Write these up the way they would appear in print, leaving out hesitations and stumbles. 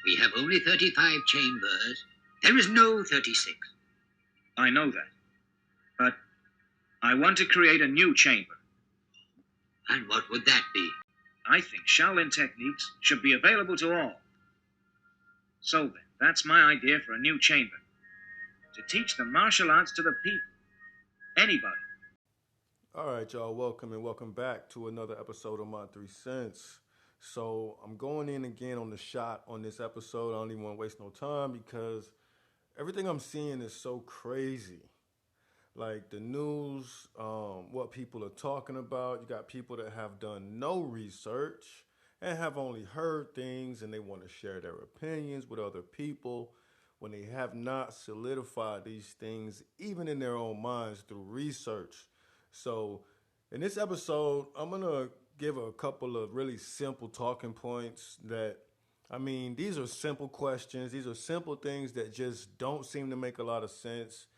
We have only 35 chambers. There is no 36. I know that. But I want to create a new chamber. And what would that be? I think Shaolin techniques should be available to all. So then, that's my idea for a new chamber. To teach the martial arts to the people. Anybody. All right, y'all, welcome back to another episode of My Three Cents. So I'm going in again on the shot on this episode. I don't even want to waste no time because everything I'm seeing is so crazy. Like the news, what people are talking about. You got people that have done no research and have only heard things and they want to share their opinions with other people when they have not solidified these things, even in their own minds through research. So, in this episode, I'm going to give a couple of really simple talking points that, these are simple questions. These are simple things that just don't seem to make a lot of sense.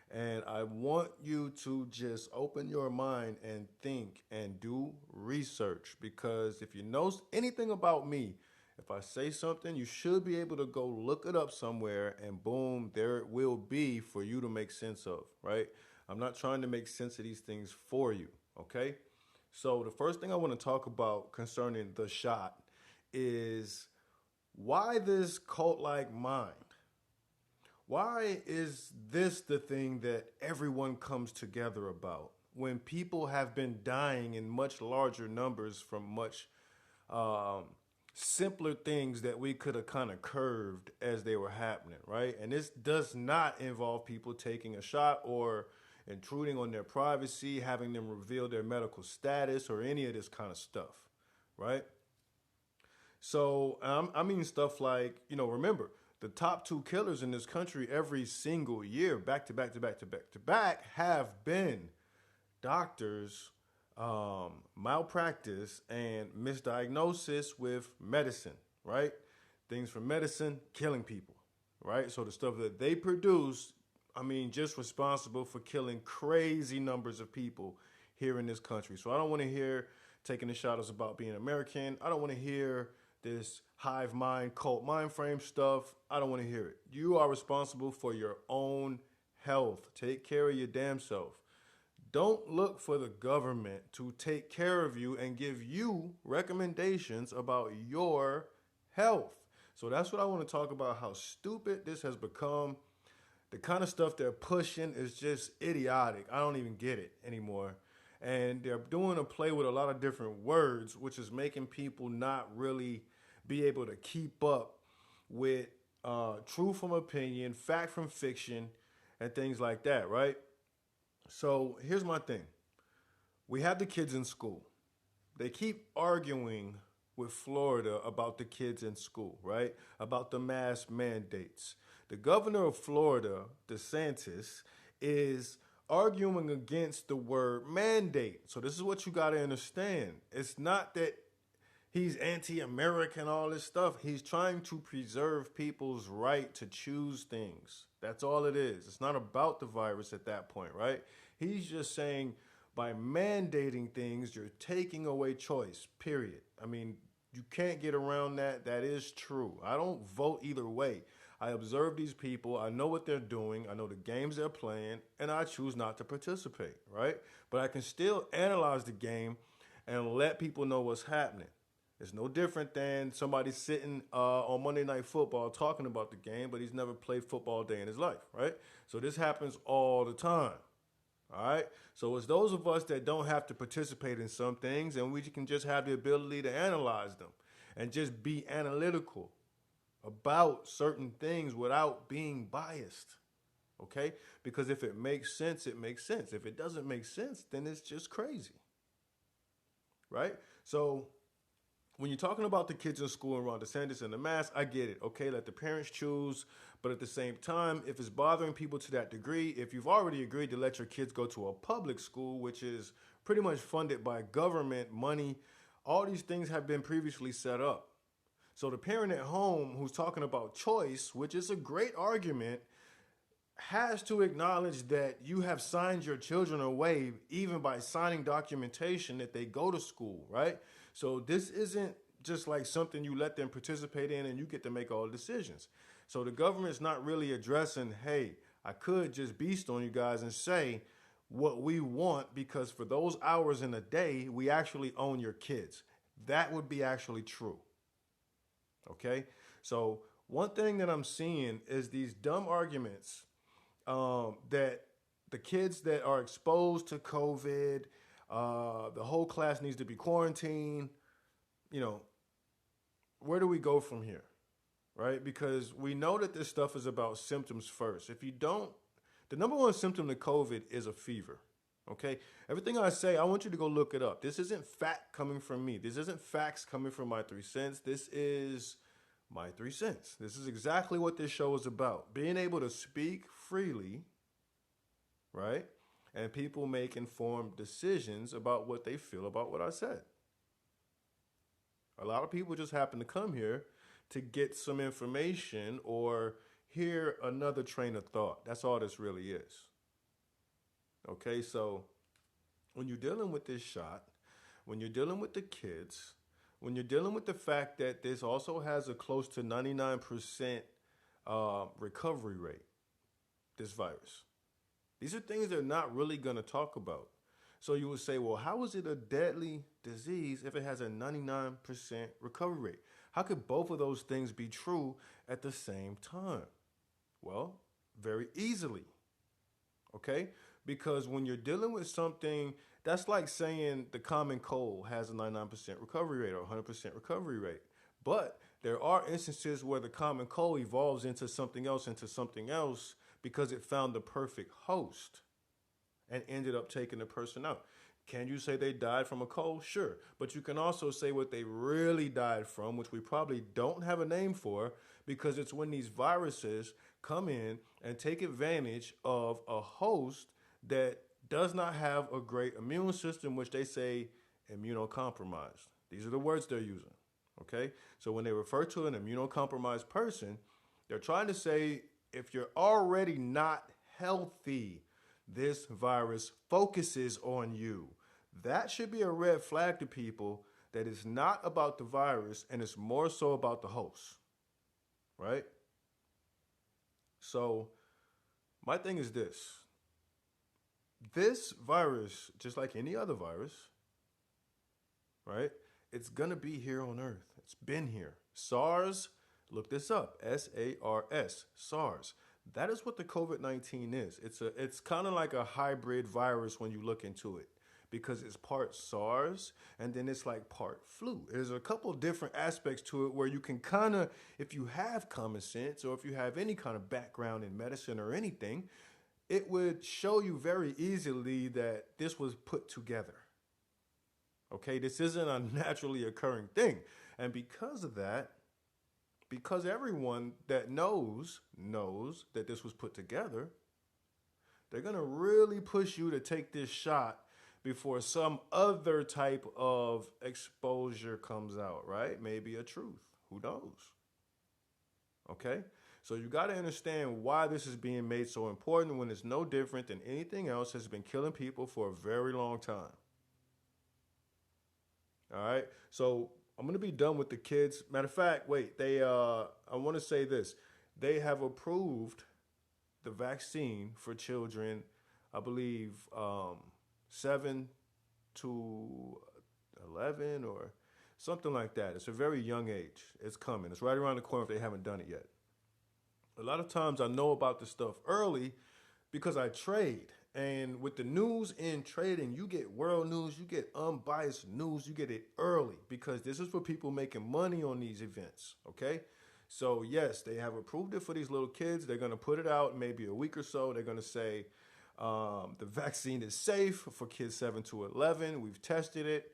And I want you to just open your mind and think and do research because if you know anything about me, if I say something, you should be able to go look it up somewhere and boom, there it will be for you to make sense of, right? I'm not trying to make sense of these things for you, okay? So the first thing I want to talk about concerning the shot is why this cult-like mind? Why is this the thing that everyone comes together about when people have been dying in much larger numbers from much simpler things that we could have kind of curved as they were happening, right? And this does not involve people taking a shot or intruding on their privacy, having them reveal their medical status or any of this kind of stuff, right? So, stuff like, remember, the top two killers in this country every single year, back to back to back to back to back, have been doctors, malpractice, and misdiagnosis with medicine, right? Things from medicine, killing people, right? So the stuff that they produce, just responsible for killing crazy numbers of people here in this country. So I don't want to hear taking the shadows about being American. I don't want to hear this hive mind, cult mind frame stuff. I don't want to hear it. You are responsible for your own health. Take care of your damn self. Don't look for the government to take care of you and give you recommendations about your health. So that's what I want to talk about, how stupid this has become. The kind of stuff they're pushing is just idiotic. I don't even get it anymore. And they're doing a play with a lot of different words, which is making people not really be able to keep up with truth from opinion, fact from fiction, and things like that, right? So here's my thing. We have the kids in school. They keep arguing with Florida about the kids in school, right? About the mask mandates. The governor of Florida, DeSantis, is arguing against the word mandate. So this is what you got to understand. It's not that he's anti-American, all this stuff. He's trying to preserve people's right to choose things. That's all it is. It's not about the virus at that point, right? He's just saying by mandating things, you're taking away choice, period. You can't get around that. That is true. I don't vote either way. I observe these people. I know what they're doing. I know the games they're playing, and I choose not to participate, right? But I can still analyze the game and let people know what's happening. It's no different than somebody sitting on Monday Night Football talking about the game, but he's never played football a day in his life, right? So this happens all the time, all right? So it's those of us that don't have to participate in some things, and we can just have the ability to analyze them and just be analytical about certain things without being biased, okay? Because if it makes sense, it makes sense. If it doesn't make sense, then it's just crazy, right? So when you're talking about the kids in school and Ron DeSantis and the mask, I get it. Okay, let the parents choose. But at the same time, if it's bothering people to that degree, if you've already agreed to let your kids go to a public school, which is pretty much funded by government money, all these things have been previously set up. So the parent at home who's talking about choice, which is a great argument, has to acknowledge that you have signed your children away even by signing documentation that they go to school, right? So this isn't just like something you let them participate in and you get to make all the decisions. So the government's not really addressing, hey, I could just beast on you guys and say what we want because for those hours in a day, we actually own your kids. That would be actually true. Okay? So one thing that I'm seeing is these dumb arguments that the kids that are exposed to COVID, the whole class needs to be quarantined. You know, where do we go from here? Right? Because we know that this stuff is about symptoms first. If you don't, the number one symptom to COVID is a fever. Okay? Everything I say, I want you to go look it up. This isn't fact coming from me. This isn't facts coming from my 3 cents. This is my 3 cents. This is exactly what this show is about. Being able to speak freely, right? And people make informed decisions about what they feel about what I said. A lot of people just happen to come here to get some information or hear another train of thought. That's all this really is. Okay, so when you're dealing with this shot, when you're dealing with the kids, when you're dealing with the fact that this also has a close to 99% recovery rate, this virus, these are things they're not really going to talk about. So you would say, well, how is it a deadly disease if it has a 99% recovery rate? How could both of those things be true at the same time? Well, very easily. Okay? Because when you're dealing with something, that's like saying the common cold has a 99% recovery rate or 100% recovery rate. But there are instances where the common cold evolves into something else because it found the perfect host and ended up taking the person out. Can you say they died from a cold? Sure. But you can also say what they really died from, which we probably don't have a name for, because it's when these viruses come in and take advantage of a host that does not have a great immune system, which they say immunocompromised. These are the words they're using. Okay? So when they refer to an immunocompromised person, they're trying to say if you're already not healthy, this virus focuses on you. That should be a red flag to people that it's not about the virus and it's more so about the host. Right? So my thing is this. This virus, just like any other virus, right? It's going to be here on Earth. It's been here. SARS, look this up. SARS, SARS. That is what the COVID-19 is. It's kind of like a hybrid virus when you look into it because it's part SARS and then it's like part flu. There's a couple different aspects to it where you can kind of, if you have common sense or if you have any kind of background in medicine or anything, it would show you very easily that this was put together. Okay, this isn't a naturally occurring thing. And because of that, because everyone that knows that this was put together, they're going to really push you to take this shot before some other type of exposure comes out, right? Maybe a truth. Who knows? Okay? So you got to understand why this is being made so important when it's no different than anything else that's been killing people for a very long time. All right? So I'm going to be done with the kids. Matter of fact, wait, I want to say this. They have approved the vaccine for children, I believe, 7 to 11 or something like that. It's a very young age. It's coming. It's right around the corner if they haven't done it yet. A lot of times I know about this stuff early because I trade. And with the news in trading, you get world news, you get unbiased news, you get it early because this is for people making money on these events, okay? So yes, they have approved it for these little kids. They're going to put it out in maybe a week or so. They're going to say the vaccine is safe for kids 7 to 11. We've tested it.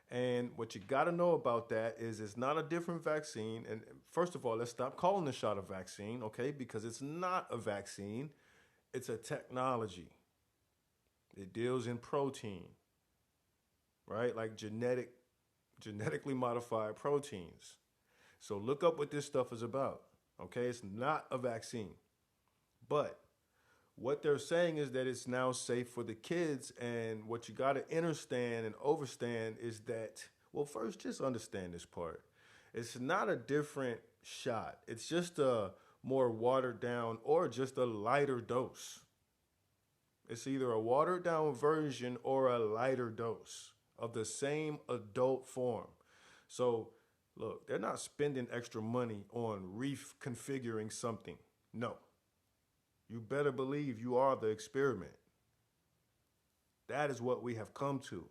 And what you got to know about that is it's not a different vaccine. And first of all, let's stop calling the shot a vaccine, okay? Because it's not a vaccine. It's a technology. It deals in protein, right? Like genetically modified proteins. So look up what this stuff is about, okay? It's not a vaccine. But what they're saying is that it's now safe for the kids. And what you got to understand and overstand is that, well, first, just understand this part. It's not a different shot. It's just a more watered down or just a lighter dose. It's either a watered down version or a lighter dose of the same adult form. So, look, they're not spending extra money on reconfiguring something. No. You better believe you are the experiment. That is what we have come to.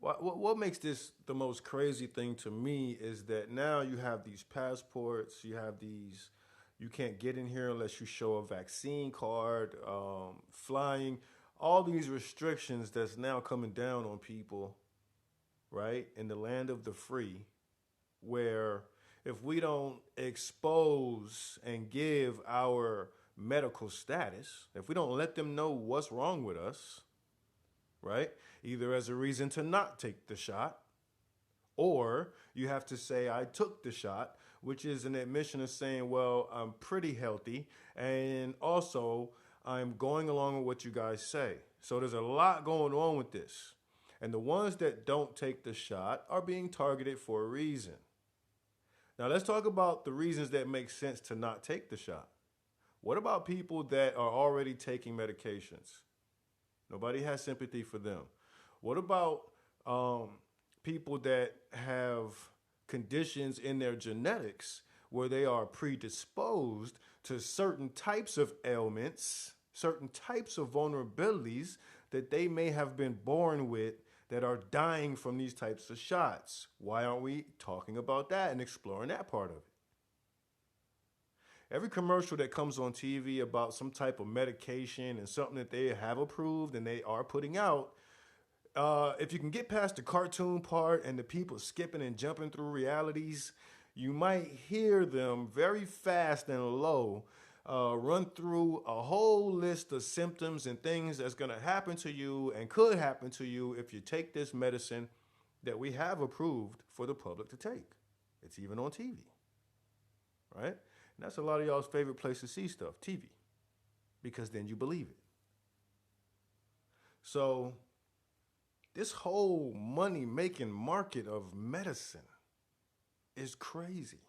What makes this the most crazy thing to me is that now you have these passports, you can't get in here unless you show a vaccine card, flying, all these restrictions that's now coming down on people, right, in the land of the free, where if we don't expose and give our medical status, if we don't let them know what's wrong with us, right, either as a reason to not take the shot, or you have to say, I took the shot, which is an admission of saying, well, I'm pretty healthy, and also I'm going along with what you guys say. So there's a lot going on with this. And the ones that don't take the shot are being targeted for a reason. Now let's talk about the reasons that make sense to not take the shot. What about people that are already taking medications? Nobody has sympathy for them. What about people that have conditions in their genetics where they are predisposed to certain types of ailments, certain types of vulnerabilities that they may have been born with that are dying from these types of shots? Why aren't we talking about that and exploring that part of it? Every commercial that comes on TV about some type of medication and something that they have approved and they are putting out, if you can get past the cartoon part and the people skipping and jumping through realities, you might hear them very fast and low run through a whole list of symptoms and things that's going to happen to you and could happen to you if you take this medicine that we have approved for the public to take. It's even on TV, right? And that's a lot of y'all's favorite place to see stuff, TV, because then you believe it. So this whole money-making market of medicine is crazy.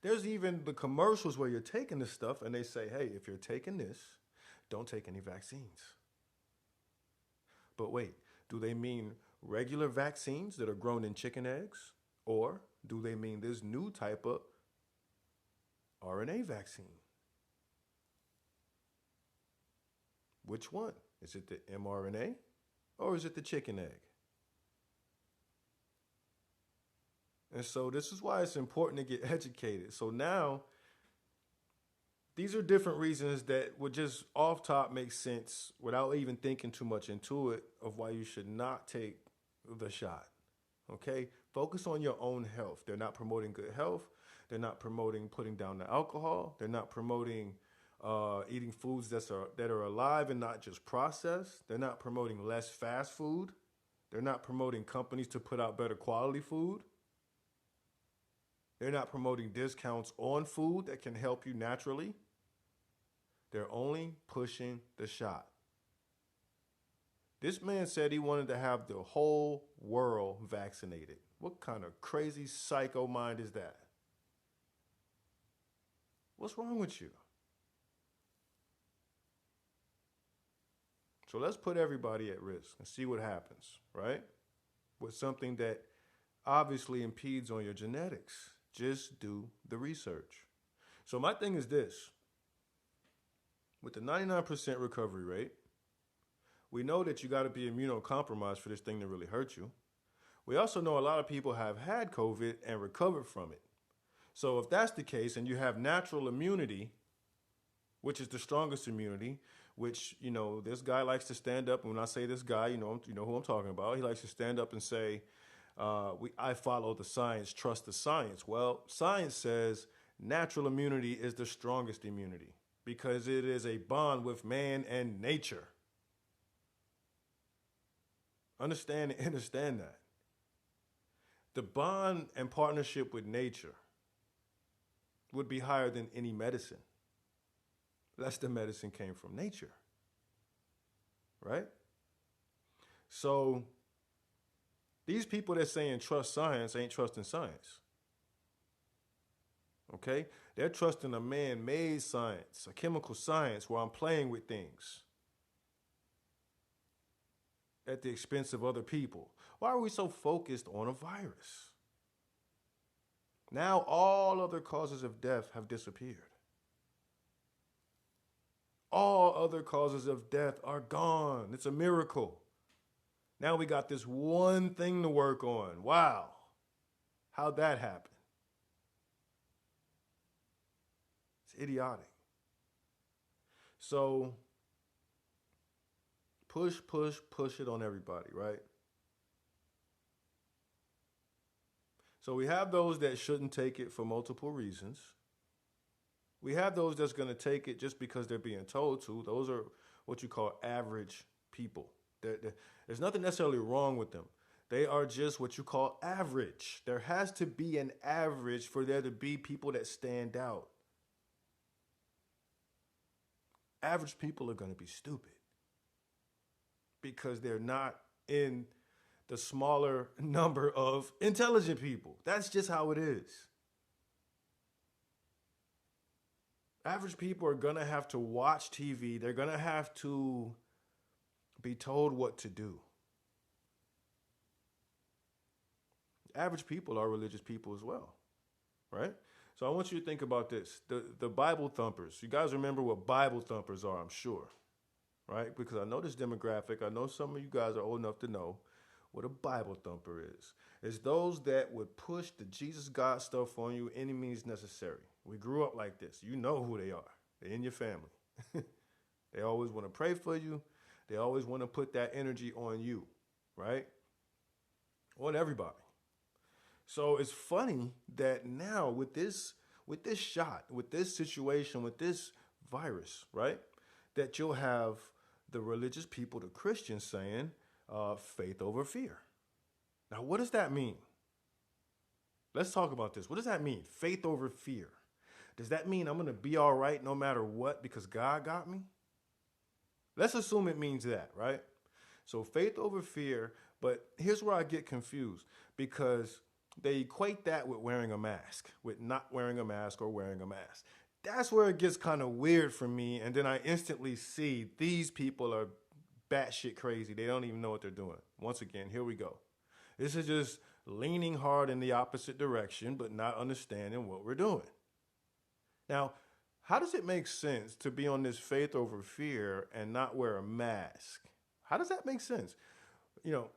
There's even the commercials where you're taking this stuff and they say, hey, if you're taking this, don't take any vaccines. But wait, do they mean regular vaccines that are grown in chicken eggs? Or do they mean this new type of RNA vaccine? Which one? Is it the mRNA or is it the chicken egg? And so this is why it's important to get educated. So now, these are different reasons that would just off top make sense without even thinking too much into it of why you should not take the shot. Okay? Focus on your own health. They're not promoting good health. They're not promoting putting down the alcohol. They're not promoting eating foods that are alive and not just processed. They're not promoting less fast food. They're not promoting companies to put out better quality food. They're not promoting discounts on food that can help you naturally. They're only pushing the shot. This man said he wanted to have the whole world vaccinated. What kind of crazy psycho mind is that? What's wrong with you? So let's put everybody at risk and see what happens, right? With something that obviously impedes on your genetics. Just do the research. So my thing is this. With the 99% recovery rate, we know that you got to be immunocompromised for this thing to really hurt you. We also know a lot of people have had COVID and recovered from it. So if that's the case and you have natural immunity, which is the strongest immunity, which, this guy likes to stand up. And when I say this guy, you know who I'm talking about. He likes to stand up and say, I follow the science, trust the science. Well, science says natural immunity is the strongest immunity because it is a bond with man and nature. Understand that. The bond and partnership with nature would be higher than any medicine. That's the medicine came from nature. Right? So These people that saying trust science ain't trusting science. Okay? They're trusting a man-made science, a chemical science where I'm playing with things at the expense of other people. Why are we so focused on a virus? Now all other causes of death have disappeared. All other causes of death are gone. It's a miracle. Now we got this one thing to work on. Wow. How'd that happen? It's idiotic. So push it on everybody, right? So we have those that shouldn't take it for multiple reasons. We have those that's going to take it just because they're being told to. Those are what you call average people. There's nothing necessarily wrong with them. They are just what you call average. There has to be an average for there to be people that stand out. Average people are going to be stupid because they're not in the smaller number of intelligent people. That's just how it is. Average people are going to have to watch TV. They're going to have to be told what to do. Average people are religious people as well, right? So I want you to think about this. The Bible thumpers. You guys remember what Bible thumpers are, I'm sure, right? Because I know this demographic. I know some of you guys are old enough to know what a Bible thumper is. It's those that would push the Jesus God stuff on you any means necessary. We grew up like this. You know who they are. They're in your family. They always want to pray for you. They always want to put that energy on you, right? On everybody. So it's funny that now with this shot, with this situation, with this virus, right, that you'll have the religious people, the Christians saying, faith over fear. Now, what does that mean? Let's talk about this. What does that mean? Faith over fear. Does that mean I'm going to be all right no matter what because God got me? Let's assume it means that, right? So faith over fear, but here's where I get confused because they equate that with wearing a mask, with not wearing a mask or wearing a mask. That's where it gets kind of weird for me. And then I instantly see these people are batshit crazy. They don't even know what they're doing. Once again, here we go. This is just leaning hard in the opposite direction, but not understanding what we're doing. Now, how does it make sense to be on this faith over fear and not wear a mask? How does that make sense? You know,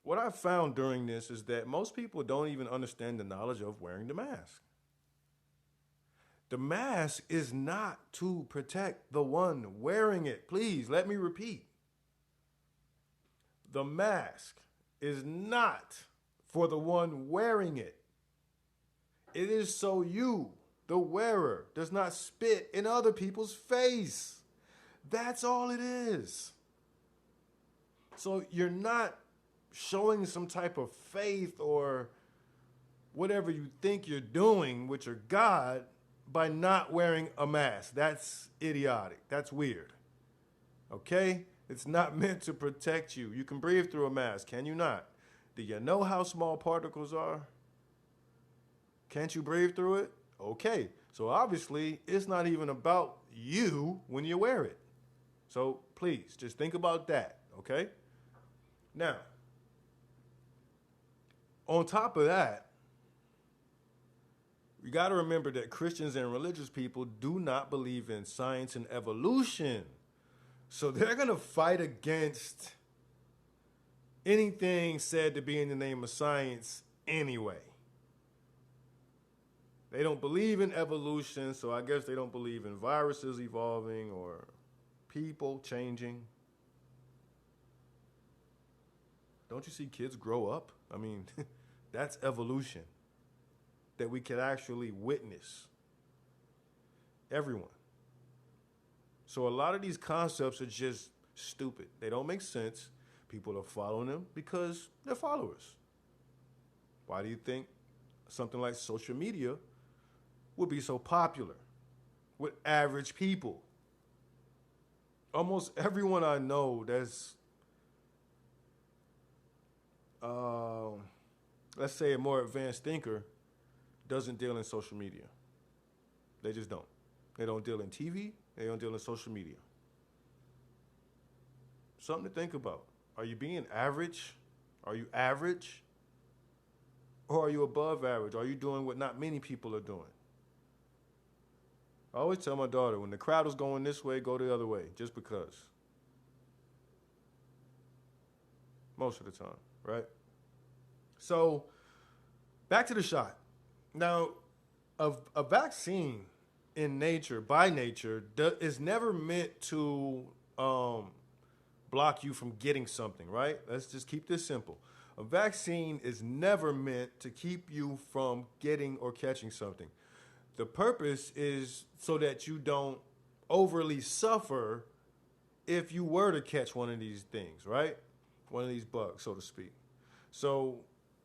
what I've found during this is that most people don't even understand the knowledge of wearing the mask. The mask is not to protect the one wearing it. Please, let me repeat. The mask is not for the one wearing it. It is so you, the wearer, does not spit in other people's face. That's all it is. So you're not showing some type of faith or whatever you think you're doing with your God by not wearing a mask. That's idiotic. That's weird. Okay? It's not meant to protect you. You can breathe through a mask, can you not? Do you know how small particles are? Can't you breathe through it? Okay. So obviously, it's not even about you when you wear it. So please, just think about that, okay? Now, on top of that, you got to remember that Christians and religious people do not believe in science and evolution. So they're going to fight against anything said to be in the name of science anyway. They don't believe in evolution, so I guess they don't believe in viruses evolving or people changing. Don't you see kids grow up? I mean, that's evolution that we can actually witness. Everyone. So a lot of these concepts are just stupid. They don't make sense. People are following them because they're followers. Why do you think something like social media would be so popular with average people? Almost everyone I know that's um, let's say a more advanced thinker doesn't deal in social media. They just don't. They don't deal in TV. They don't deal in social media. Something to think about. Are you being average? Are you average? Or are you above average? Are you doing what not many people are doing? I always tell my daughter, when the crowd is going this way, go the other way, just because. Most of the time, right? So, back to the shot. Now, a vaccine in nature, by nature, is never meant to block you from getting something, right? Let's just keep this simple. A vaccine is never meant to keep you from getting or catching something. The purpose is so that you don't overly suffer if you were to catch one of these things, right? One of these bugs, so to speak. So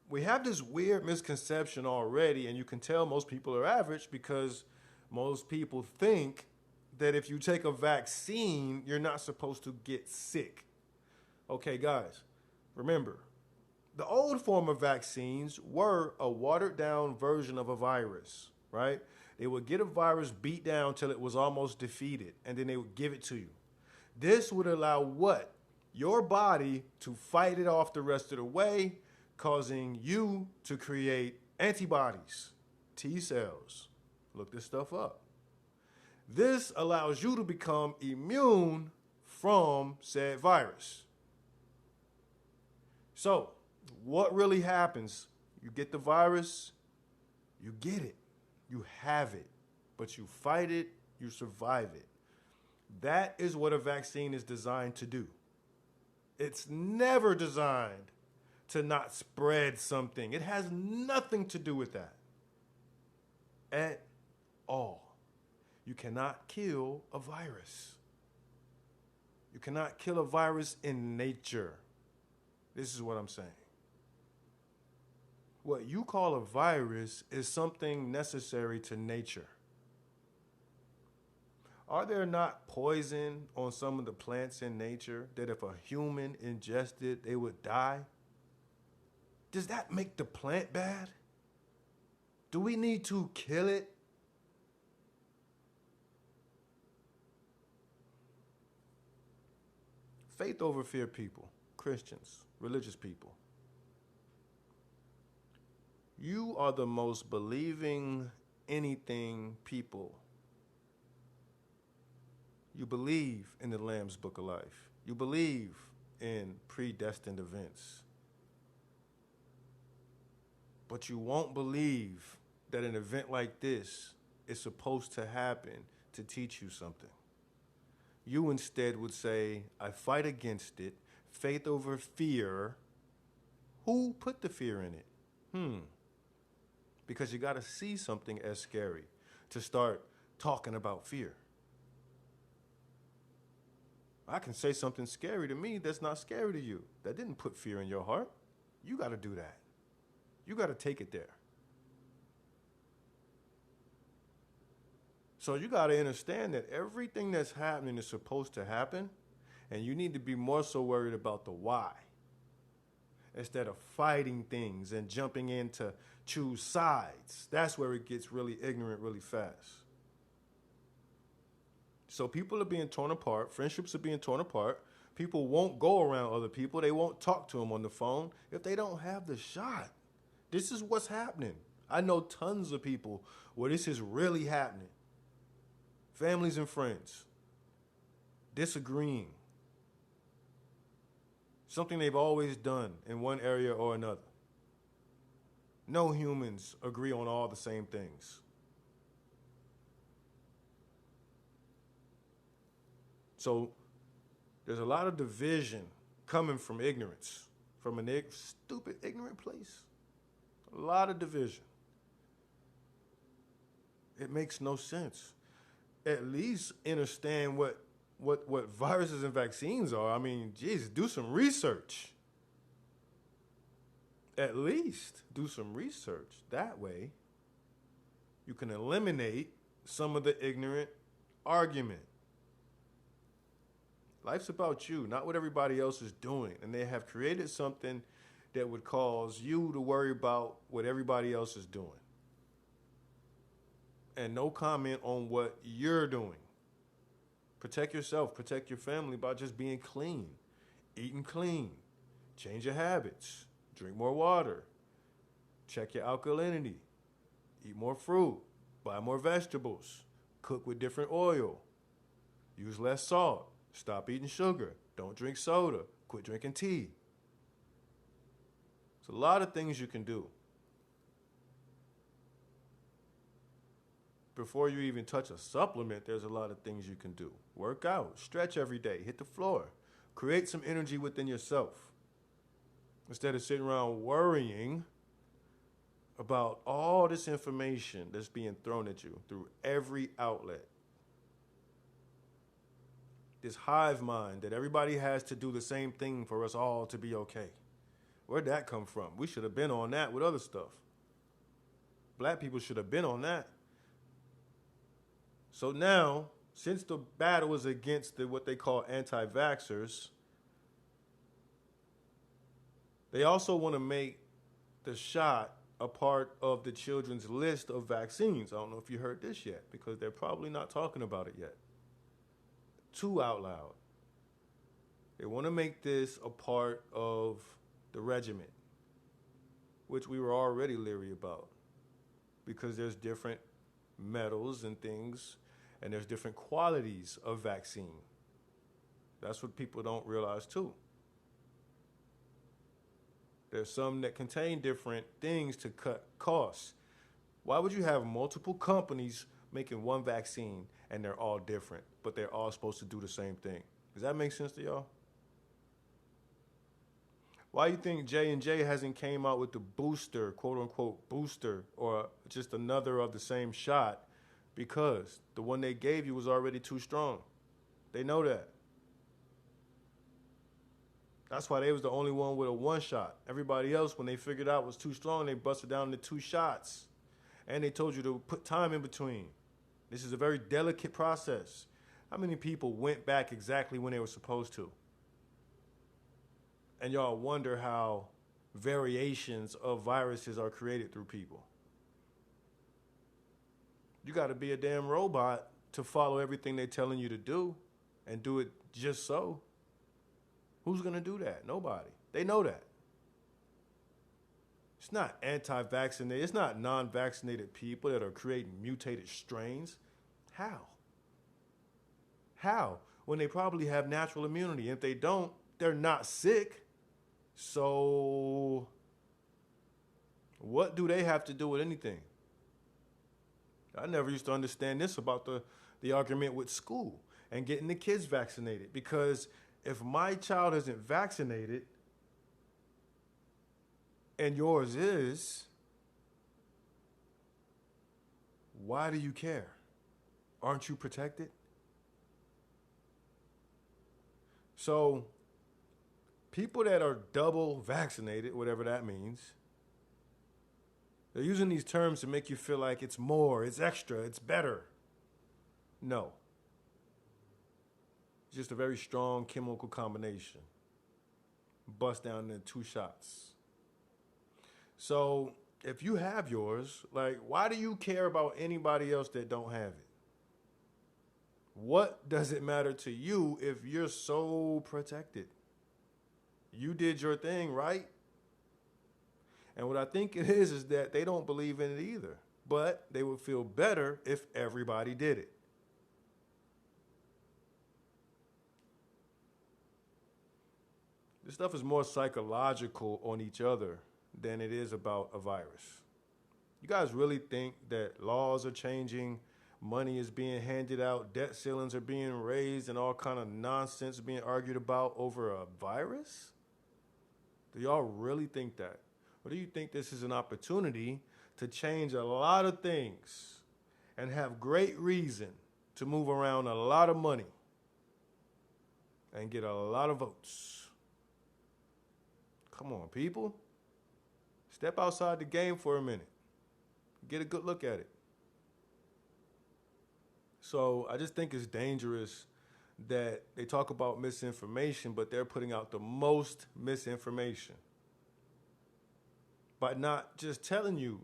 we have this weird misconception already, and you can tell most people are average because most people think that if you take a vaccine, you're not supposed to get sick. Okay, guys, remember, the old form of vaccines were a watered down version of a virus, right? They would get a virus beat down till it was almost defeated, and then they would give it to you. This would allow what? Your body to fight it off the rest of the way, causing you to create antibodies, T cells. Look this stuff up. This allows you to become immune from said virus. So, what really happens? You get the virus, you get it. You have it, but you fight it, you survive it. That is what a vaccine is designed to do. It's never designed to not spread something. It has nothing to do with that at all. You cannot kill a virus. You cannot kill a virus in nature. This is what I'm saying. What you call a virus is something necessary to nature. Are there not poison on some of the plants in nature that if a human ingested, they would die? Does that make the plant bad? Do we need to kill it? Faith over fear people, Christians, religious people. You are the most believing anything people. You believe in the Lamb's Book of Life. You believe in predestined events. But you won't believe that an event like this is supposed to happen to teach you something. You instead would say, I fight against it, faith over fear. Who put the fear in it? Because you got to see something as scary to start talking about fear. I can say something scary to me that's not scary to you. That didn't put fear in your heart. You got to do that. You got to take it there. So you got to understand that everything that's happening is supposed to happen, and you need to be more so worried about the why instead of fighting things and jumping in to choose sides. That's where it gets really ignorant really fast. So people are being torn apart. Friendships are being torn apart. People won't go around other people. They won't talk to them on the phone if they don't have the shot. This is what's happening. I know tons of people where this is really happening. Families and friends disagreeing. Something they've always done in one area or another. No humans agree on all the same things. So there's a lot of division coming from ignorance, from a stupid, ignorant place. A lot of division. It makes no sense. At least understand what viruses and vaccines are. I mean, geez, do some research. At least do some research. That way, you can eliminate some of the ignorant argument. Life's about you, not what everybody else is doing. And they have created something that would cause you to worry about what everybody else is doing. And no comment on what you're doing. Protect yourself, protect your family by just being clean, eating clean, change your habits, drink more water, check your alkalinity, eat more fruit, buy more vegetables, cook with different oil, use less salt, stop eating sugar, don't drink soda, quit drinking tea. There's a lot of things you can do before you even touch a supplement. There's a lot of things you can do. Work out, stretch every day, hit the floor, create some energy within yourself. Instead of sitting around worrying about all this information that's being thrown at you through every outlet. This hive mind that everybody has to do the same thing for us all to be okay. Where'd that come from? We should have been on that with other stuff. Black people should have been on that. So now, since the battle is against what they call anti-vaxxers, they also want to make the shot a part of the children's list of vaccines. I don't know if you heard this yet, because they're probably not talking about it yet. Too out loud. They want to make this a part of the regimen, which we were already leery about, because there's different metals and things, and there's different qualities of vaccine. That's what people don't realize too. There's some that contain different things to cut costs. Why would you have multiple companies making one vaccine and they're all different, but they're all supposed to do the same thing? Does that make sense to y'all? Why do you think J&J hasn't came out with the booster, quote unquote booster, or just another of the same shot? Because the one they gave you was already too strong. They know that. That's why they was the only one with a one shot. Everybody else, when they figured out was too strong, they busted down into 2 shots. And they told you to put time in between. This is a very delicate process. How many people went back exactly when they were supposed to? And y'all wonder how variations of viruses are created through people. You got to be a damn robot to follow everything they're telling you to do and do it just so. Who's going to do that? Nobody. They know that. It's not anti-vaccinated. It's not non-vaccinated people that are creating mutated strains. How? How? When they probably have natural immunity. If they don't, they're not sick. So what do they have to do with anything? I never used to understand this about the argument with school and getting the kids vaccinated, because if my child isn't vaccinated and yours is, why do you care? Aren't you protected? So people that are double vaccinated, whatever that means, they're using these terms to make you feel like it's more, it's extra, it's better. No. It's just a very strong chemical combination. Bust down into 2 shots. So if you have yours, like, why do you care about anybody else that don't have it? What does it matter to you if you're so protected? You did your thing, right? And what I think it is that they don't believe in it either. But they would feel better if everybody did it. This stuff is more psychological on each other than it is about a virus. You guys really think that laws are changing, money is being handed out, debt ceilings are being raised, and all kind of nonsense being argued about over a virus? Do y'all really think that? Or do you think this is an opportunity to change a lot of things and have great reason to move around a lot of money and get a lot of votes? Come on, people. Step outside the game for a minute. Get a good look at it. So I just think it's dangerous that they talk about misinformation, but they're putting out the most misinformation. by not just telling you,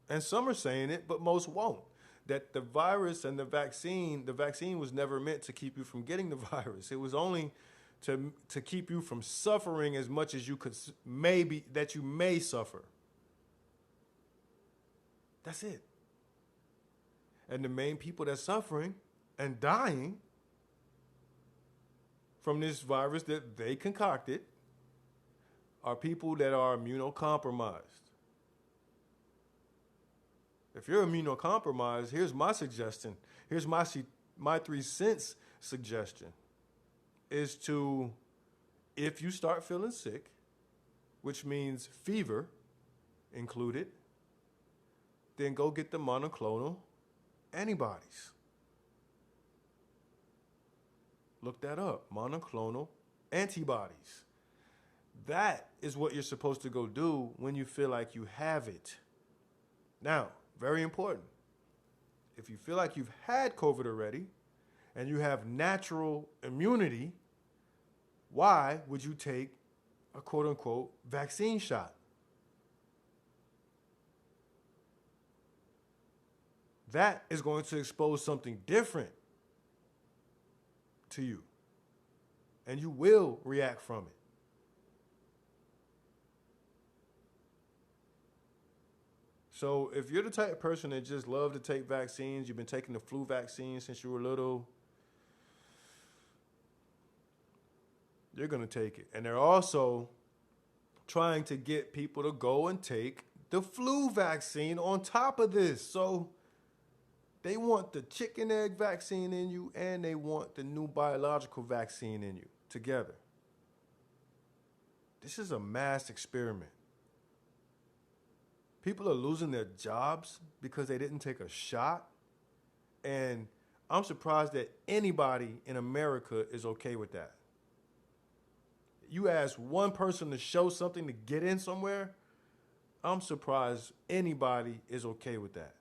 and some are saying it, but most won't, that the virus and the vaccine was never meant to keep you from getting the virus. It was only to keep you from suffering as much as you could, maybe, that you may suffer. That's it. And the main people that's suffering and dying from this virus that they concocted are people that are immunocompromised. If you're immunocompromised, here's my suggestion. Here's my 3 cents suggestion is to, if you start feeling sick, which means fever included, then go get the monoclonal antibodies. Look that up, monoclonal antibodies. That is what you're supposed to go do when you feel like you have it. Now, very important. If you feel like you've had COVID already and you have natural immunity, why would you take a quote unquote vaccine shot? That is going to expose something different to you. And you will react from it. So if you're the type of person that just love to take vaccines, you've been taking the flu vaccine since you were little, you're going to take it. And they're also trying to get people to go and take the flu vaccine on top of this. So they want the chicken egg vaccine in you and they want the new biological vaccine in you together. This is a mass experiment. People are losing their jobs because they didn't take a shot. And I'm surprised that anybody in America is okay with that. You ask one person to show something to get in somewhere, I'm surprised anybody is okay with that.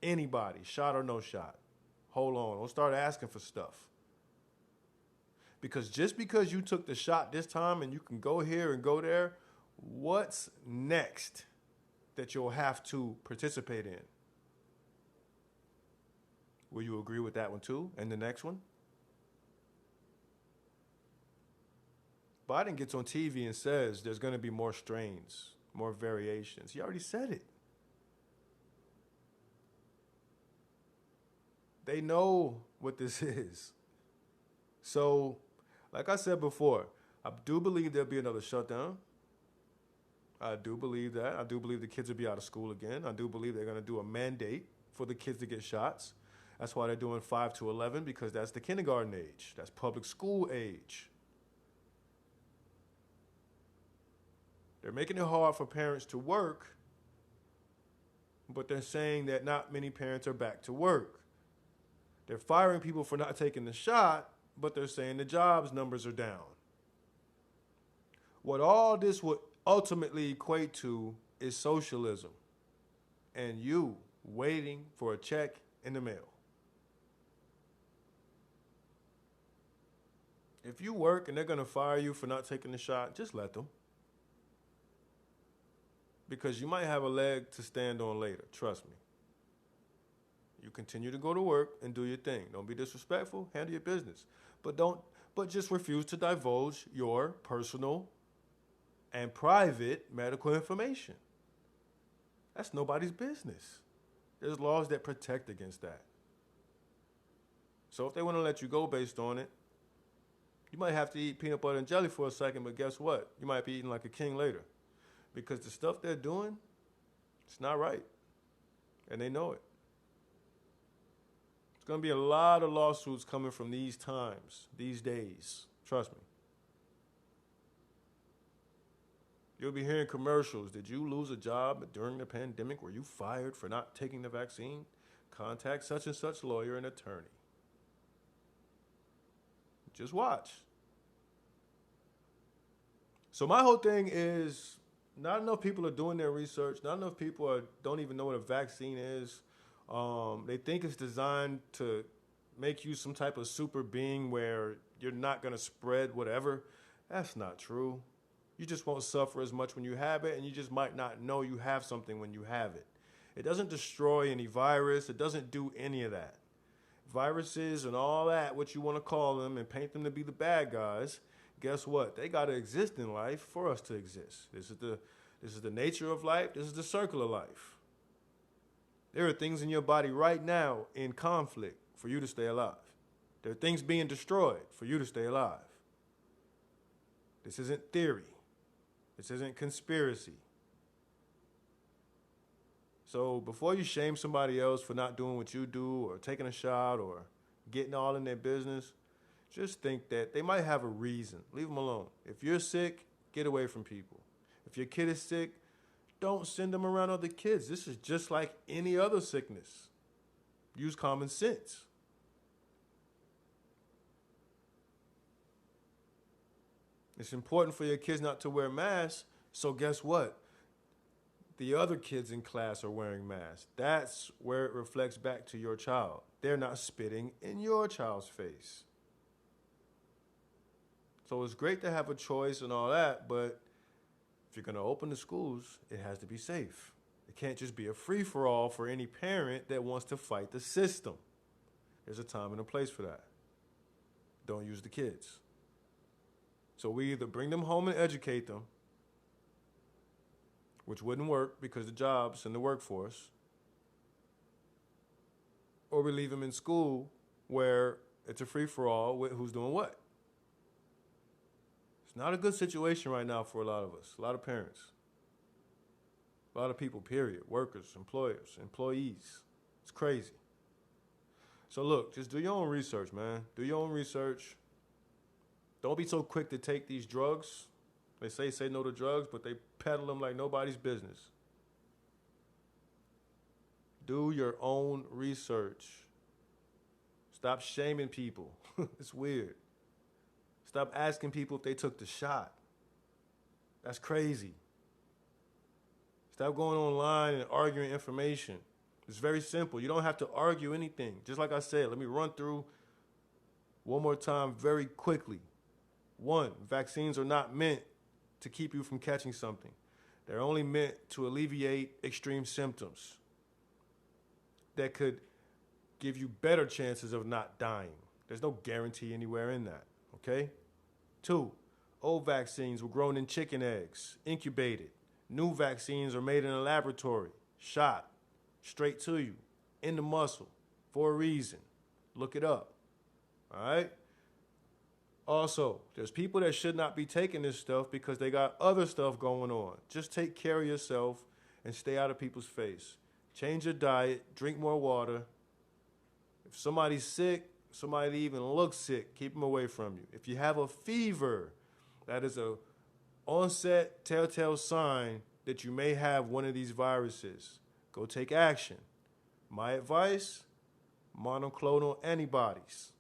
Anybody, shot or no shot. Hold on, don't start asking for stuff. Because just because you took the shot this time and you can go here and go there, what's next that you'll have to participate in? Will you agree with that one too? And the next one? Biden gets on TV and says there's going to be more strains, more variations. He already said it. They know what this is. So, like I said before, I do believe there'll be another shutdown. I do believe that. I do believe the kids will be out of school again. I do believe they're going to do a mandate for the kids to get shots. That's why they're doing 5 to 11, because that's the kindergarten age. That's public school age. They're making it hard for parents to work, but they're saying that not many parents are back to work. They're firing people for not taking the shot, but they're saying the jobs numbers are down. What all this would ultimately equate to is socialism and you waiting for a check in the mail. If you work and they're going to fire you for not taking the shot, just let them. Because you might have a leg to stand on later, trust me. You continue to go to work and do your thing. Don't be disrespectful, handle your business. But just refuse to divulge your personal and private medical information. That's nobody's business. There's laws that protect against that. So if they want to let you go based on it, you might have to eat peanut butter and jelly for a second, but guess what? You might be eating like a king later. Because the stuff they're doing, it's not right. And they know it. There's going to be a lot of lawsuits coming from these times, these days. Trust me. You'll be hearing commercials. Did you lose a job during the pandemic? Were you fired for not taking the vaccine? Contact such and such lawyer and attorney. Just watch. So my whole thing is, not enough people are doing their research. Not enough people don't even know what a vaccine is. They think it's designed to make you some type of super being where you're not going to spread whatever. That's not true. You just won't suffer as much when you have it, and you just might not know you have something when you have it. It doesn't destroy any virus. It doesn't do any of that. Viruses and all that, what you want to call them, and paint them to be the bad guys, guess what? They got to exist in life for us to exist. This is the nature of life. This is the circle of life. There are things in your body right now in conflict for you to stay alive. There are things being destroyed for you to stay alive. This isn't theory. This isn't conspiracy. So before you shame somebody else for not doing what you do or taking a shot or getting all in their business, just think that they might have a reason. Leave them alone. If you're sick, get away from people. If your kid is sick, don't send them around other kids. This is just like any other sickness. Use common sense. It's important for your kids not to wear masks, so guess what? The other kids in class are wearing masks. That's where it reflects back to your child. They're not spitting in your child's face. So it's great to have a choice and all that, but if you're going to open the schools, it has to be safe. It can't just be a free-for-all for any parent that wants to fight the system. There's a time and a place for that. Don't use the kids. So we either bring them home and educate them, which wouldn't work because the jobs and the workforce, or we leave them in school where it's a free-for-all with who's doing what. It's not a good situation right now for a lot of us, a lot of parents, a lot of people, period, workers, employers, employees. It's crazy. So look, just do your own research, man. Do your own research. Don't be so quick to take these drugs. They say no to drugs, but they peddle them like nobody's business. Do your own research. Stop shaming people. It's weird. Stop asking people if they took the shot. That's crazy. Stop going online and arguing information. It's very simple. You don't have to argue anything. Just like I said, let me run through one more time very quickly. 1, vaccines are not meant to keep you from catching something. They're only meant to alleviate extreme symptoms that could give you better chances of not dying. There's no guarantee anywhere in that, okay? 2, old vaccines were grown in chicken eggs, incubated. New vaccines are made in a laboratory, shot straight to you, in the muscle, for a reason. Look it up, all right? Also, there's people that should not be taking this stuff because they got other stuff going on. Just take care of yourself and stay out of people's face. Change your diet, drink more water. If somebody's sick, somebody even looks sick, keep them away from you. If you have a fever, that is a onset telltale sign that you may have one of these viruses. Go take action. My advice, monoclonal antibodies.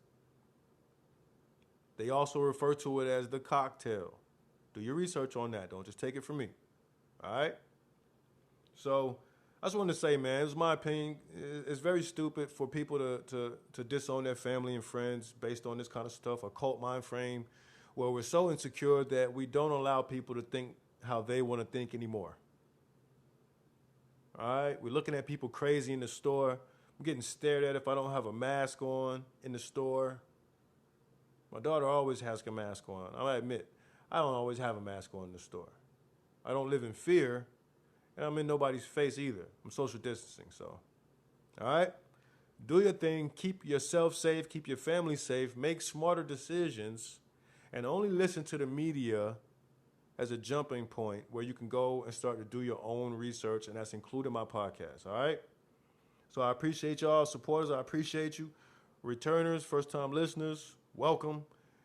They also refer to it as the cocktail. Do your research on that. Don't just take it from me. All right? So I just wanted to say, man, it's my opinion. It's very stupid for people to disown their family and friends based on this kind of stuff, a cult mind frame, where we're so insecure that we don't allow people to think how they want to think anymore. All right? We're looking at people crazy in the store. I'm getting stared at if I don't have a mask on in the store. My daughter always has a mask on. I admit, I don't always have a mask on in the store. I don't live in fear, and I'm in nobody's face either. I'm social distancing, so. All right? Do your thing. Keep yourself safe. Keep your family safe. Make smarter decisions, and only listen to the media as a jumping point where you can go and start to do your own research, and that's including my podcast, all right? So I appreciate y'all, supporters. I appreciate you. Returners, first-time listeners, welcome.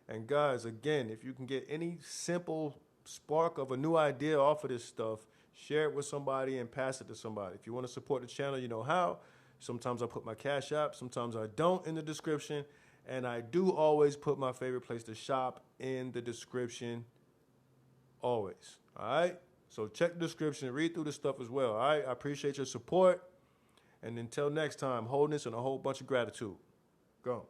And guys, again, if you can get any simple spark of a new idea off of this stuff, share it with somebody and pass it to somebody. If you want to support the channel, you know how. Sometimes I put my Cash App, sometimes I don't in the description. And I do always put my favorite place to shop in the description. Always. All right? So check the description, read through the stuff as well. All right? I appreciate your support. And until next time, wholeness and a whole bunch of gratitude. Go.